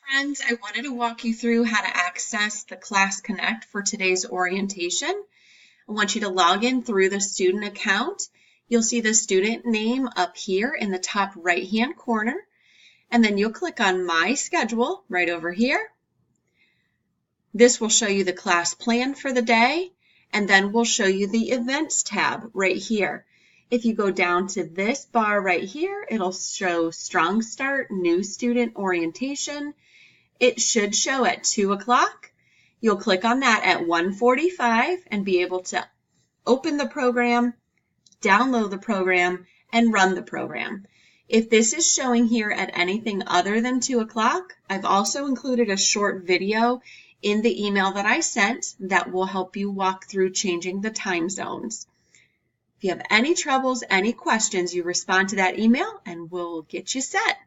Friends, I wanted to walk you through how to access the Class Connect for today's orientation. I want you to log in through the student account. You'll see the student name up here in the top right-hand corner, and then you'll click on My Schedule right over here. This will show you the class plan for the day, and then we'll show you the Events tab right here. If you go down to this bar right here, it'll show Strong Start, New Student Orientation. It should show at 2 o'clock. You'll click on that at 1:45 and be able to open the program, download the program, and run the program. If this is showing here at anything other than 2 o'clock, I've also included a short video in the email that I sent that will help you walk through changing the time zones. If you have any troubles, any questions, you respond to that email and we'll get you set.